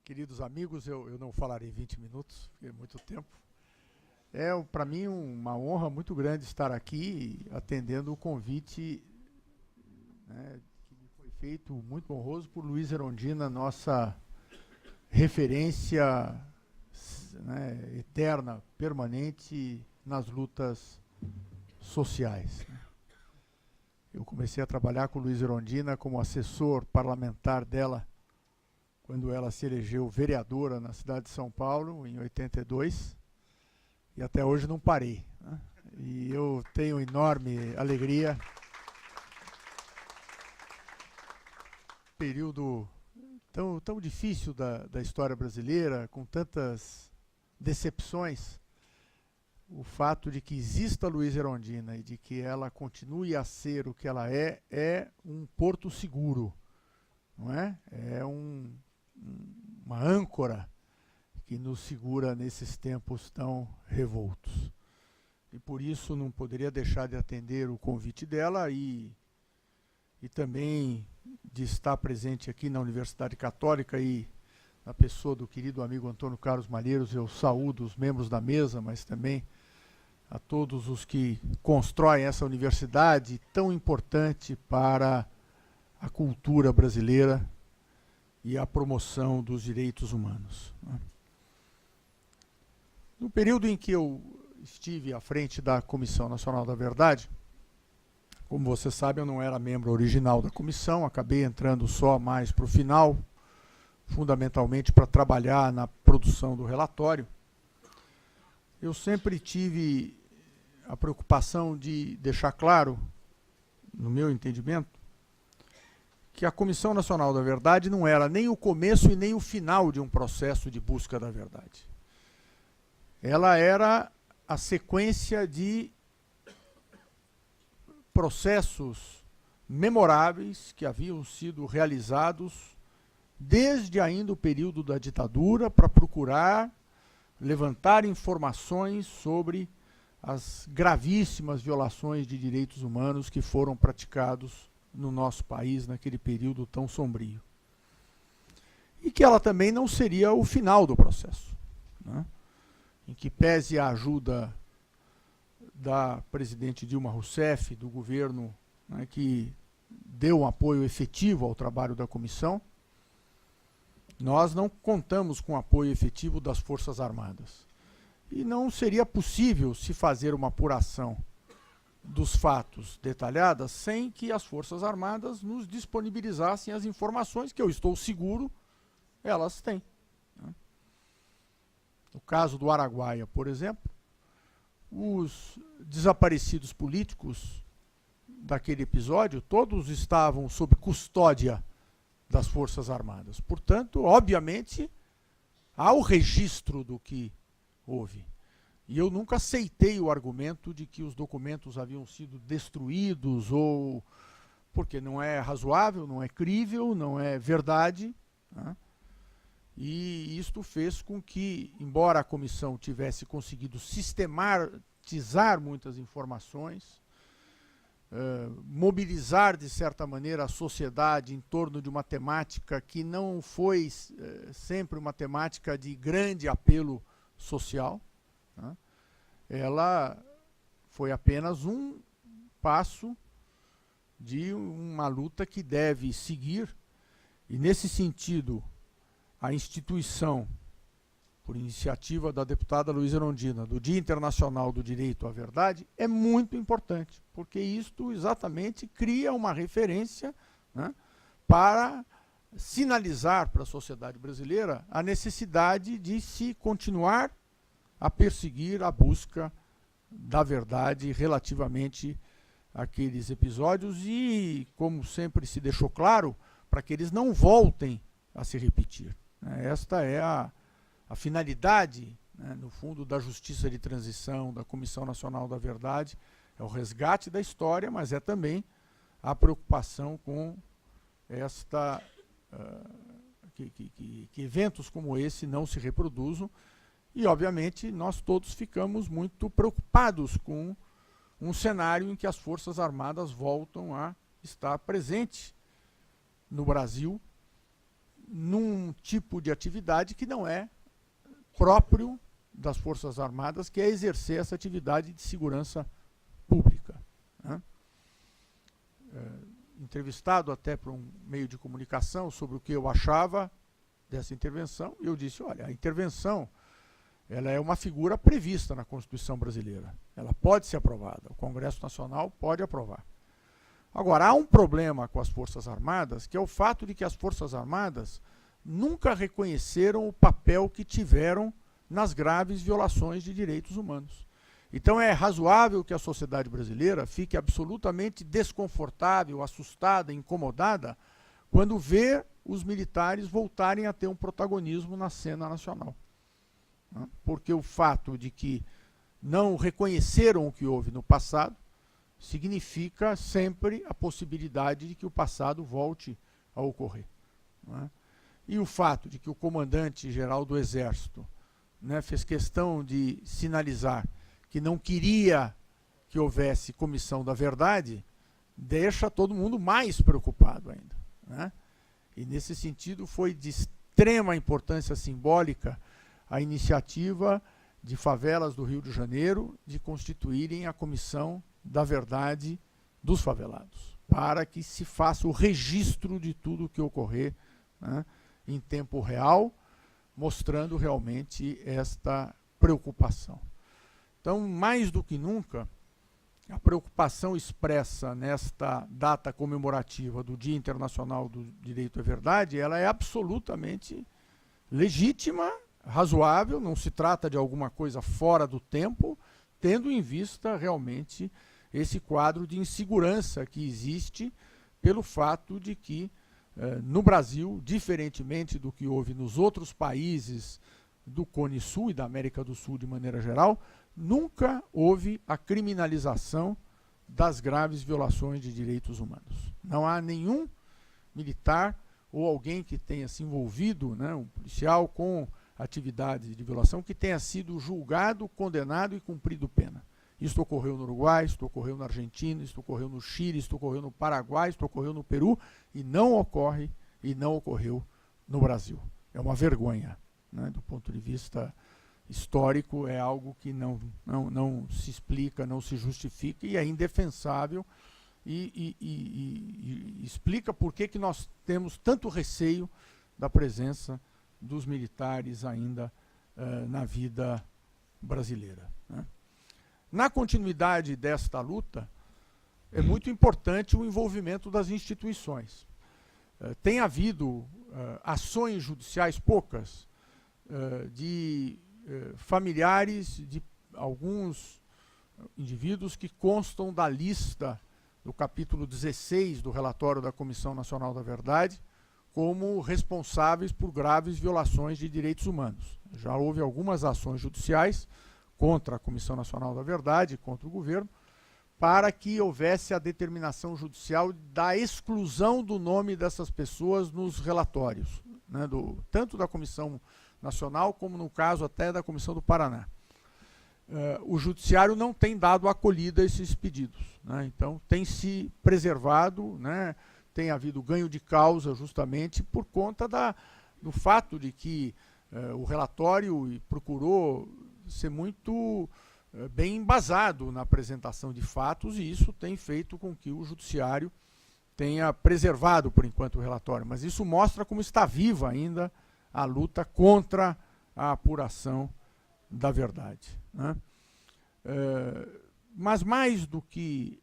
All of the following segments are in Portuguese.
Queridos amigos, eu não falarei 20 minutos, porque é muito tempo. É, para mim, uma honra muito grande estar aqui atendendo o convite, né, que me foi feito, muito honroso, por Luiz Erundina, nossa referência, né, eterna, permanente nas lutas sociais. Eu comecei a trabalhar com Luiz Erundina como assessor parlamentar dela, quando ela se elegeu vereadora na cidade de São Paulo, em 82, e até hoje não parei, né? E eu tenho enorme alegria. Período tão difícil da história brasileira, com tantas decepções, o fato de que exista Luiz Erundina e de que ela continue a ser o que ela é um porto seguro, não é? É uma âncora que nos segura nesses tempos tão revoltos. E por isso não poderia deixar de atender o convite dela e também de estar presente aqui na Universidade Católica e na pessoa do querido amigo Antônio Carlos Malheiros. Eu saúdo os membros da mesa, mas também a todos os que constroem essa universidade tão importante para a cultura brasileira e a promoção dos direitos humanos. No período em que eu estive à frente da Comissão Nacional da Verdade, como você sabe, eu não era membro original da comissão, acabei entrando só mais para o final, fundamentalmente para trabalhar na produção do relatório. Eu sempre tive a preocupação de deixar claro, no meu entendimento, que a Comissão Nacional da Verdade não era nem o começo e nem o final de um processo de busca da verdade. Ela era a sequência de processos memoráveis que haviam sido realizados desde ainda o período da ditadura para procurar levantar informações sobre as gravíssimas violações de direitos humanos que foram praticados no nosso país naquele período tão sombrio. E que ela também não seria o final do processo, né? Em que pese a ajuda da presidente Dilma Rousseff, do governo, né, que deu um apoio efetivo ao trabalho da comissão, nós não contamos com apoio efetivo das Forças Armadas. E não seria possível se fazer uma apuração dos fatos detalhadas sem que as Forças Armadas nos disponibilizassem as informações que eu estou seguro elas têm. No caso do Araguaia, por exemplo, os desaparecidos políticos daquele episódio, todos estavam sob custódia das Forças Armadas. Portanto, obviamente, há o registro do que houve. E eu nunca aceitei o argumento de que os documentos haviam sido destruídos, ou porque não é razoável, não é crível, não é verdade, né? E isto fez com que, embora a comissão tivesse conseguido sistematizar muitas informações, mobilizar de certa maneira a sociedade em torno de uma temática que não foi sempre uma temática de grande apelo social, né? Ela foi apenas um passo de uma luta que deve seguir, e nesse sentido a instituição, por iniciativa da deputada Luiza Erundina, do Dia Internacional do Direito à Verdade, é muito importante, porque isto exatamente cria uma referência, né, para sinalizar para a sociedade brasileira a necessidade de se continuar a perseguir a busca da verdade relativamente àqueles episódios e, como sempre se deixou claro, para que eles não voltem a se repetir. Esta é a finalidade, né, no fundo, da Justiça de Transição, da Comissão Nacional da Verdade, é o resgate da história, mas é também a preocupação com esta que eventos como esse não se reproduzam. E, obviamente, nós todos ficamos muito preocupados com um cenário em que as Forças Armadas voltam a estar presentes no Brasil num tipo de atividade que não é próprio das Forças Armadas, que é exercer essa atividade de segurança pública, né? Entrevistado até por um meio de comunicação sobre o que eu achava dessa intervenção, eu disse, olha, a intervenção ela é uma figura prevista na Constituição brasileira. Ela pode ser aprovada, o Congresso Nacional pode aprovar. Agora, há um problema com as Forças Armadas, que é o fato de que as Forças Armadas nunca reconheceram o papel que tiveram nas graves violações de direitos humanos. Então é razoável que a sociedade brasileira fique absolutamente desconfortável, assustada, incomodada, quando vê os militares voltarem a ter um protagonismo na cena nacional. Porque o fato de que não reconheceram o que houve no passado significa sempre a possibilidade de que o passado volte a ocorrer, né? E o fato de que o comandante-geral do Exército, né, fez questão de sinalizar que não queria que houvesse comissão da verdade, deixa todo mundo mais preocupado ainda, né? E nesse sentido foi de extrema importância simbólica a iniciativa de favelas do Rio de Janeiro de constituírem a Comissão da Verdade dos Favelados, para que se faça o registro de tudo o que ocorrer, né, em tempo real, mostrando realmente esta preocupação. Então, mais do que nunca, a preocupação expressa nesta data comemorativa do Dia Internacional do Direito à Verdade, ela é absolutamente legítima, razoável, não se trata de alguma coisa fora do tempo, tendo em vista realmente esse quadro de insegurança que existe pelo fato de que no Brasil, diferentemente do que houve nos outros países do Cone Sul e da América do Sul de maneira geral, nunca houve a criminalização das graves violações de direitos humanos. Não há nenhum militar ou alguém que tenha se envolvido, né, um policial com atividades de violação, que tenha sido julgado, condenado e cumprido pena. Isso ocorreu no Uruguai, isso ocorreu na Argentina, isso ocorreu no Chile, isso ocorreu no Paraguai, isso ocorreu no Peru, e não ocorre e não ocorreu no Brasil. É uma vergonha, né? Do ponto de vista histórico, é algo que não se explica, não se justifica e é indefensável e explica por que nós temos tanto receio da presença dos militares ainda na vida brasileira, né? Na continuidade desta luta, é muito importante o envolvimento das instituições. Tem havido ações judiciais, poucas, de familiares de alguns indivíduos que constam da lista do capítulo 16 do relatório da Comissão Nacional da Verdade, como responsáveis por graves violações de direitos humanos. Já houve algumas ações judiciais contra a Comissão Nacional da Verdade, contra o governo, para que houvesse a determinação judicial da exclusão do nome dessas pessoas nos relatórios, né, tanto da Comissão Nacional como, no caso, até da Comissão do Paraná. O Judiciário não tem dado acolhida a esses pedidos, né, então tem se preservado, né, tem havido ganho de causa justamente por conta do fato de que o relatório procurou ser muito bem embasado na apresentação de fatos, e isso tem feito com que o Judiciário tenha preservado, por enquanto, o relatório. Mas isso mostra como está viva ainda a luta contra a apuração da verdade, né? Mas mais do que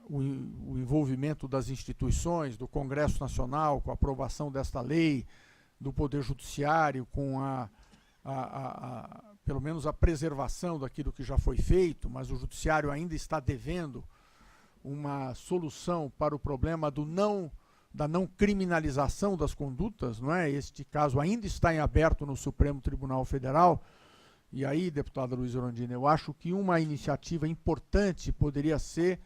o envolvimento das instituições, do Congresso Nacional, com a aprovação desta lei, do Poder Judiciário, com pelo menos a preservação daquilo que já foi feito, mas o Judiciário ainda está devendo uma solução para o problema da não criminalização das condutas, não é? Este caso ainda está em aberto no Supremo Tribunal Federal. E aí, deputada Luiza Erundina, eu acho que uma iniciativa importante poderia ser,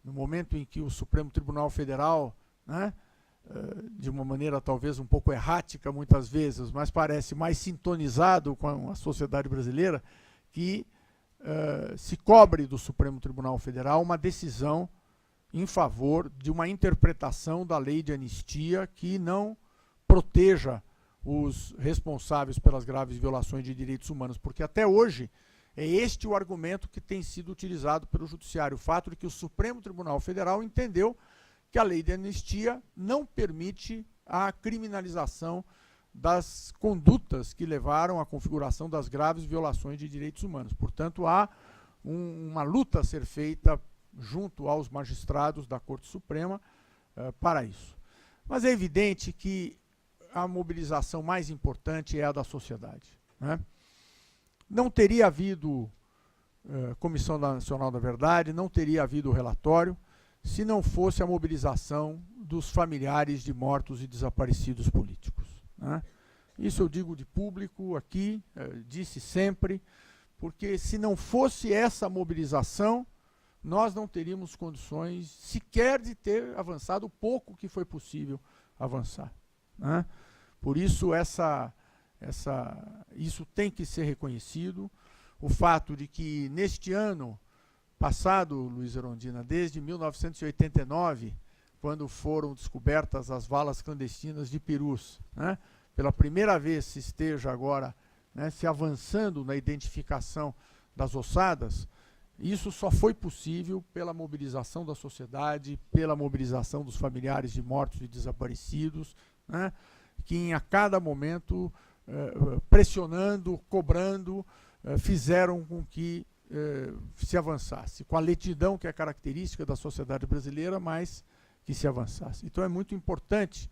no momento em que o Supremo Tribunal Federal, né, de uma maneira talvez um pouco errática muitas vezes, mas parece mais sintonizado com a sociedade brasileira, que se cobre do Supremo Tribunal Federal uma decisão em favor de uma interpretação da lei de anistia que não proteja os responsáveis pelas graves violações de direitos humanos, porque até hoje é este o argumento que tem sido utilizado pelo Judiciário, o fato de que o Supremo Tribunal Federal entendeu que a lei de anistia não permite a criminalização das condutas que levaram à configuração das graves violações de direitos humanos. Portanto, há uma luta a ser feita junto aos magistrados da Corte Suprema para isso. Mas é evidente que a mobilização mais importante é a da sociedade, né? Não teria havido Comissão Nacional da Verdade, não teria havido relatório, se não fosse a mobilização dos familiares de mortos e desaparecidos políticos, né? Isso eu digo de público aqui, disse sempre, porque se não fosse essa mobilização, nós não teríamos condições sequer de ter avançado o pouco que foi possível avançar, né? Por isso, isso tem que ser reconhecido. O fato de que, neste ano passado, Luiz Erondina, desde 1989, quando foram descobertas as valas clandestinas de Perus, né, pela primeira vez se esteja agora, né, se avançando na identificação das ossadas, isso só foi possível pela mobilização da sociedade, pela mobilização dos familiares de mortos e desaparecidos, né, que a cada momento, pressionando, cobrando, fizeram com que se avançasse, com a lentidão que é característica da sociedade brasileira, mas que se avançasse. Então é muito importante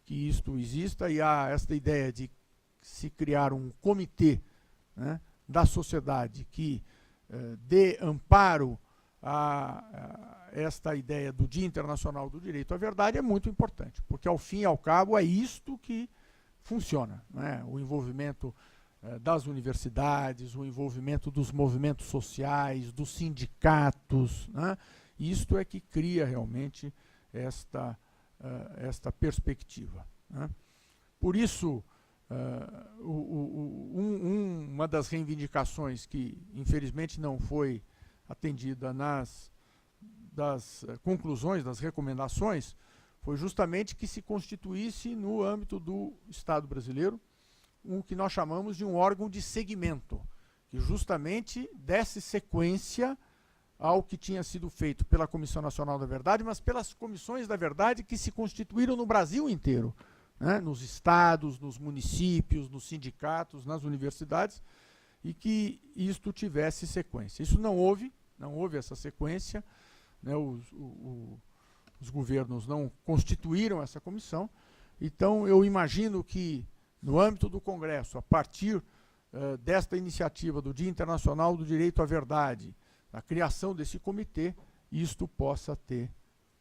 que isto exista, e há esta ideia de se criar um comitê, né, da sociedade que dê amparo a esta ideia do Dia Internacional do Direito à Verdade é muito importante, porque ao fim e ao cabo é isto que funciona, né? O envolvimento das universidades, o envolvimento dos movimentos sociais, dos sindicatos, né? Isto é que cria realmente esta perspectiva, né? Por isso, uma das reivindicações que infelizmente não foi atendida das conclusões, das recomendações, foi justamente que se constituísse no âmbito do Estado brasileiro o que nós chamamos de um órgão de segmento, que justamente desse sequência ao que tinha sido feito pela Comissão Nacional da Verdade, mas pelas comissões da verdade que se constituíram no Brasil inteiro, né, nos estados, nos municípios, nos sindicatos, nas universidades, e que isto tivesse sequência. Isso não houve essa sequência, né, os governos não constituíram essa comissão. Então, eu imagino que, no âmbito do Congresso, a partir desta iniciativa do Dia Internacional do Direito à Verdade, na criação desse comitê, isto possa ter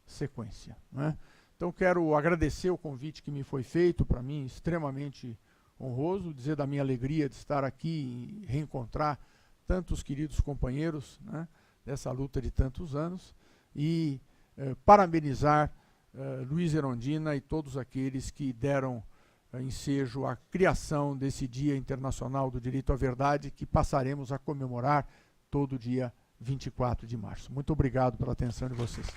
sequência, né? Então, quero agradecer o convite que me foi feito, para mim extremamente honroso, dizer da minha alegria de estar aqui e reencontrar tantos queridos companheiros, né, dessa luta de tantos anos, e parabenizar Luiz Erondina e todos aqueles que deram ensejo à criação desse Dia Internacional do Direito à Verdade, que passaremos a comemorar todo dia 24 de março. Muito obrigado pela atenção de vocês.